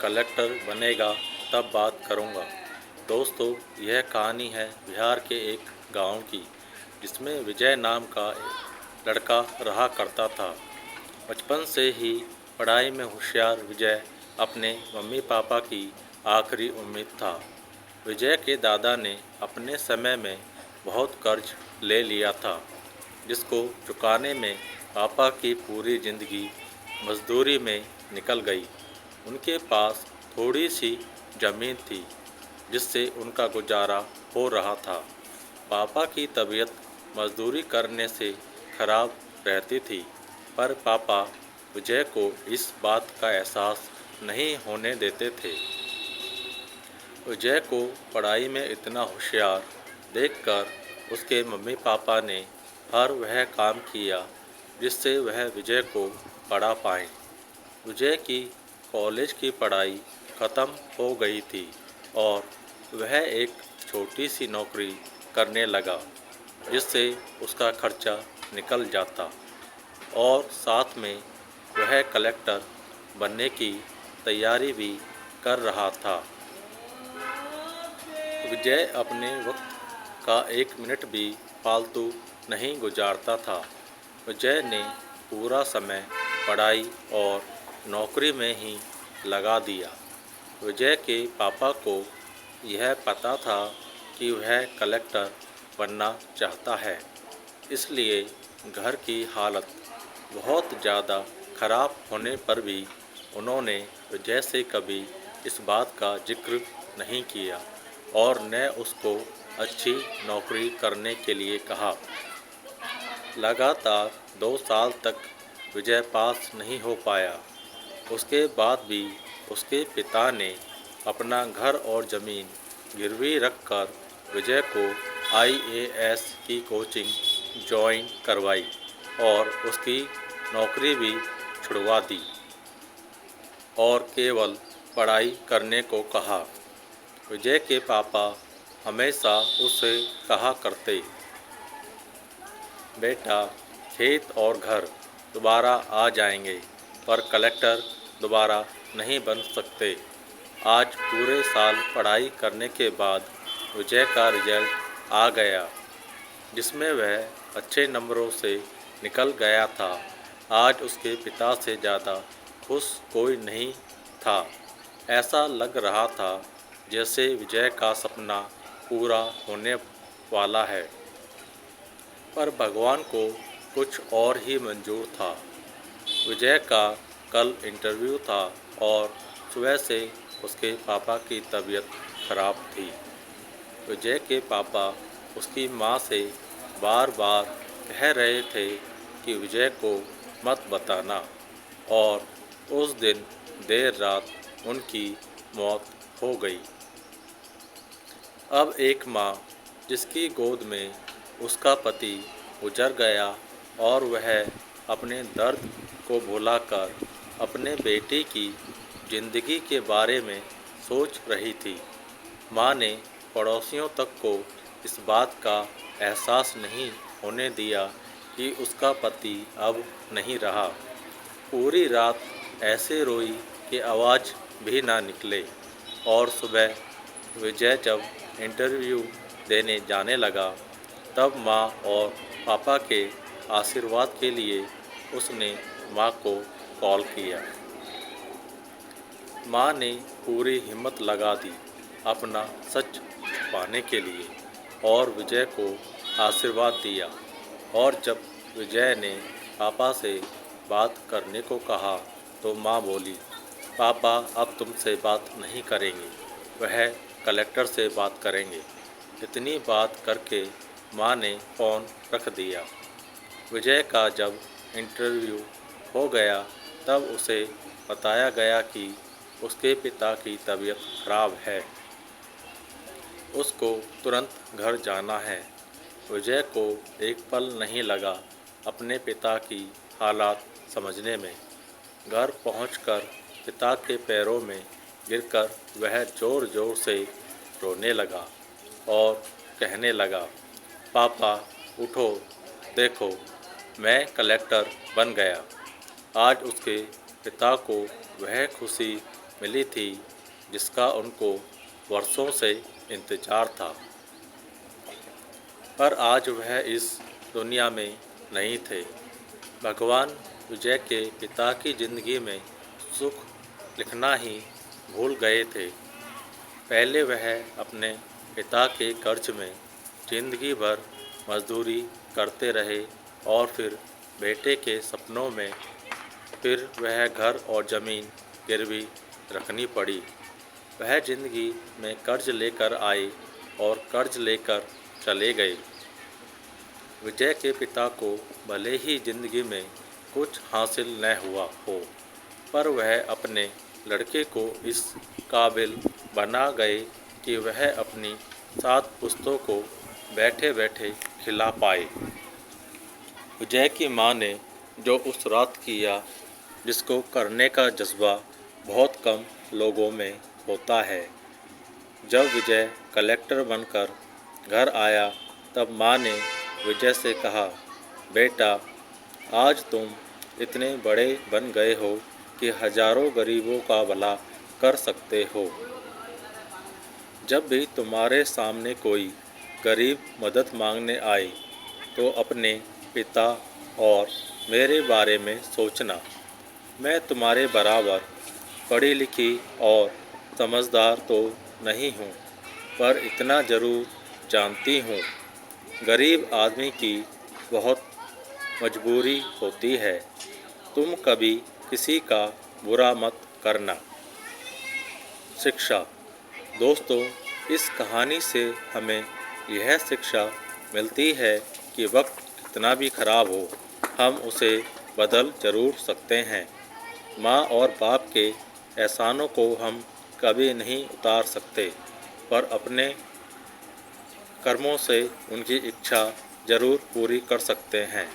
Collector बनेगा तब बात करूँगा। दोस्तों, यह कहानी है बिहार के एक गांव की, जिसमें विजय नाम का एक लड़का रहा करता था। बचपन से ही पढ़ाई में होशियार विजय अपने मम्मी पापा की आखिरी उम्मीद था। विजय के दादा ने अपने समय में बहुत कर्ज ले लिया था, जिसको चुकाने में पापा की पूरी जिंदगी मजदूरी में निकल गई। उनके पास थोड़ी सी जमीन थी, जिससे उनका गुजारा हो रहा था। पापा की तबीयत मजदूरी करने से खराब रहती थी, पर पापा विजय को इस बात का एहसास नहीं होने देते थे। विजय को पढ़ाई में इतना होशियार देखकर उसके मम्मी पापा ने हर वह काम किया जिससे वह विजय को पढ़ा पाएं। विजय की कॉलेज की पढ़ाई ख़त्म हो गई थी और वह एक छोटी सी नौकरी करने लगा, जिससे उसका खर्चा निकल जाता और साथ में वह कलेक्टर बनने की तैयारी भी कर रहा था। विजय अपने वक्त का एक मिनट भी फालतू नहीं गुजारता था। विजय ने पूरा समय पढ़ाई और नौकरी में ही लगा दिया। विजय के पापा को यह पता था कि वह कलेक्टर बनना चाहता है, इसलिए घर की हालत बहुत ज़्यादा खराब होने पर भी उन्होंने विजय से कभी इस बात का जिक्र नहीं किया और न उसको अच्छी नौकरी करने के लिए कहा। लगातार 2 साल तक विजय पास नहीं हो पाया। उसके बाद भी उसके पिता ने अपना घर और ज़मीन गिरवी रखकर विजय को IAS की कोचिंग ज्वाइन करवाई और उसकी नौकरी भी छुड़वा दी और केवल पढ़ाई करने को कहा। विजय के पापा हमेशा उससे कहा करते, बेटा, खेत और घर दोबारा आ जाएंगे, पर कलेक्टर दोबारा नहीं बन सकते। आज पूरे साल पढ़ाई करने के बाद विजय का रिजल्ट आ गया, जिसमें वह अच्छे नंबरों से निकल गया था। आज उसके पिता से ज़्यादा खुश कोई नहीं था। ऐसा लग रहा था जैसे विजय का सपना पूरा होने वाला है, पर भगवान को कुछ और ही मंजूर था। विजय का कल इंटरव्यू था और सुबह से उसके पापा की तबीयत खराब थी। विजय के पापा उसकी माँ से बार बार कह रहे थे कि विजय को मत बताना, और उस दिन देर रात उनकी मौत हो गई। अब एक माँ जिसकी गोद में उसका पति गुजर गया और वह अपने दर्द को भुलाकर अपने बेटे की ज़िंदगी के बारे में सोच रही थी। माँ ने पड़ोसियों तक को इस बात का एहसास नहीं होने दिया कि उसका पति अब नहीं रहा। पूरी रात ऐसे रोई कि आवाज़ भी ना निकले, और सुबह विजय जब इंटरव्यू देने जाने लगा, तब माँ और पापा के आशीर्वाद के लिए उसने माँ को कॉल किया। माँ ने पूरी हिम्मत लगा दी अपना सच छुपाने के लिए और विजय को आशीर्वाद दिया। और जब विजय ने पापा से बात करने को कहा तो माँ बोली, पापा अब तुमसे बात नहीं करेंगे, वह कलेक्टर से बात करेंगे। इतनी बात करके माँ ने फ़ोन रख दिया। विजय का जब इंटरव्यू हो गया तब उसे बताया गया कि उसके पिता की तबीयत खराब है, उसको तुरंत घर जाना है। विजय को एक पल नहीं लगा अपने पिता की हालात समझने में। घर पहुंचकर पिता के पैरों में गिरकर वह ज़ोर ज़ोर से रोने लगा और कहने लगा, पापा उठो, देखो मैं कलेक्टर बन गया। आज उसके पिता को वह खुशी मिली थी जिसका उनको वर्षों से इंतजार था। पर आज वह इस दुनिया में नहीं थे। भगवान विजय के पिता की जिंदगी में सुख लिखना ही भूल गए थे। पहले वह अपने पिता के कर्ज में जिंदगी भर मजदूरी करते रहे और फिर बेटे के सपनों में फिर वह घर और ज़मीन गिरवी रखनी पड़ी। वह जिंदगी में कर्ज लेकर आए और कर्ज लेकर चले गए। विजय के पिता को भले ही जिंदगी में कुछ हासिल न हुआ हो, पर वह अपने लड़के को इस काबिल बना गए कि वह अपनी 7 पुश्तों को बैठे बैठे खिला पाए। विजय की मां ने जो उस रात किया, जिसको करने का जज्बा बहुत कम लोगों में होता है। जब विजय कलेक्टर बनकर घर आया तब मां ने विजय से कहा, बेटा, आज तुम इतने बड़े बन गए हो कि हजारों गरीबों का भला कर सकते हो। जब भी तुम्हारे सामने कोई गरीब मदद मांगने आए तो अपने पिता और मेरे बारे में सोचना। मैं तुम्हारे बराबर पढ़ी लिखी और समझदार तो नहीं हूँ, पर इतना ज़रूर जानती हूँ, गरीब आदमी की बहुत मजबूरी होती है। तुम कभी किसी का बुरा मत करना। शिक्षा। दोस्तों, इस कहानी से हमें यह शिक्षा मिलती है कि वक्त कितना भी खराब हो, हम उसे बदल ज़रूर सकते हैं। माँ और बाप के एहसानों को हम कभी नहीं उतार सकते, पर अपने कर्मों से उनकी इच्छा ज़रूर पूरी कर सकते हैं।